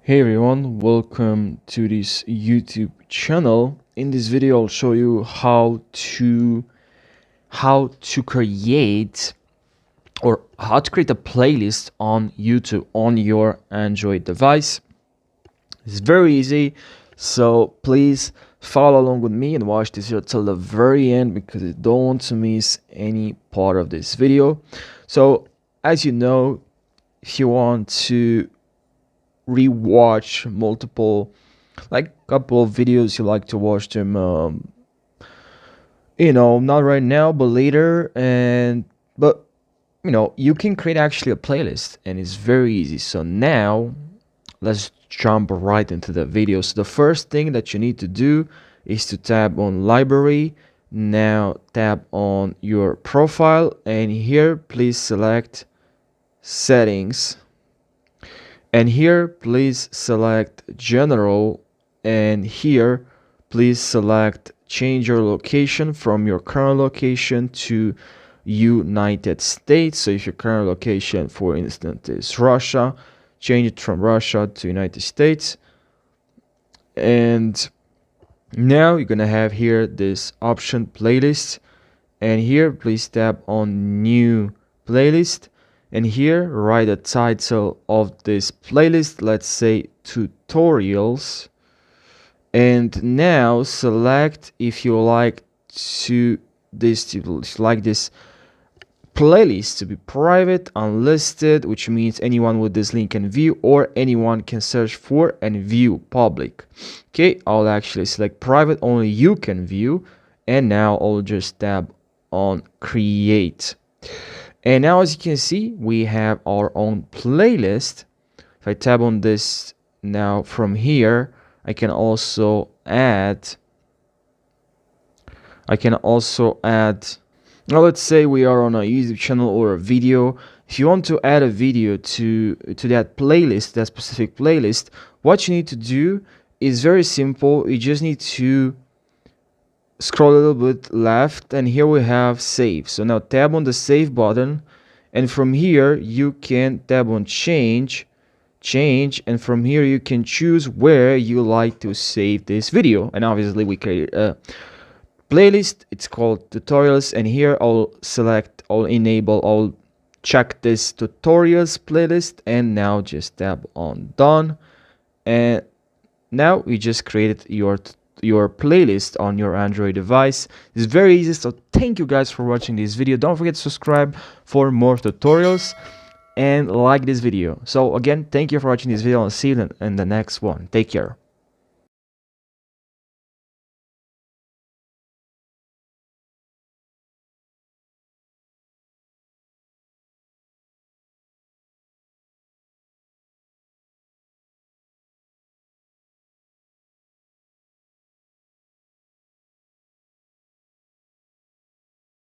Hey everyone, welcome to this YouTube channel. In this video I'll show you how to create a playlist on YouTube on your Android device. It's very easy, so please follow along with me and watch this video till the very end because you don't want to miss any part of this video. So as you know, if you want to rewatch multiple, like couple of videos, you like to watch them not right now but later, but you can create actually a playlist and it's very easy. So now let's jump right into the video. So the first thing that you need to do is to tab on library. Now tap on your profile and here please select settings. And here please select general, and here please select change your location from your current location to United States. So if your current location, for instance, is Russia, change it from Russia to United States. And now you're gonna have here this option playlist, and here please tap on new playlist. And here write the title of this playlist, let's say tutorials. And now select if you like this playlist to be private, unlisted, which means anyone with this link can view, or anyone can search for and view public. Okay, I'll actually select private, only you can view. And now I'll just tap on create. And now as you can see, we have our own playlist. If I tab on this now from here, I can also add, now let's say we are on a YouTube channel or a video. If you want to add a video to that playlist, that specific playlist, what you need to do is very simple. You just need to scroll a little bit left, and here we have save. So now tab on the save button, and from here you can tab on change, and from here you can choose where you like to save this video. And obviously we create a playlist, it's called tutorials, and here I'll check this tutorials playlist, and now just tap on done. And now we just created your playlist on your Android device. It's very easy. So thank you guys for watching this video. Don't forget to subscribe for more tutorials and like this video. So again, thank you for watching this video, and see you in the next one. Take care.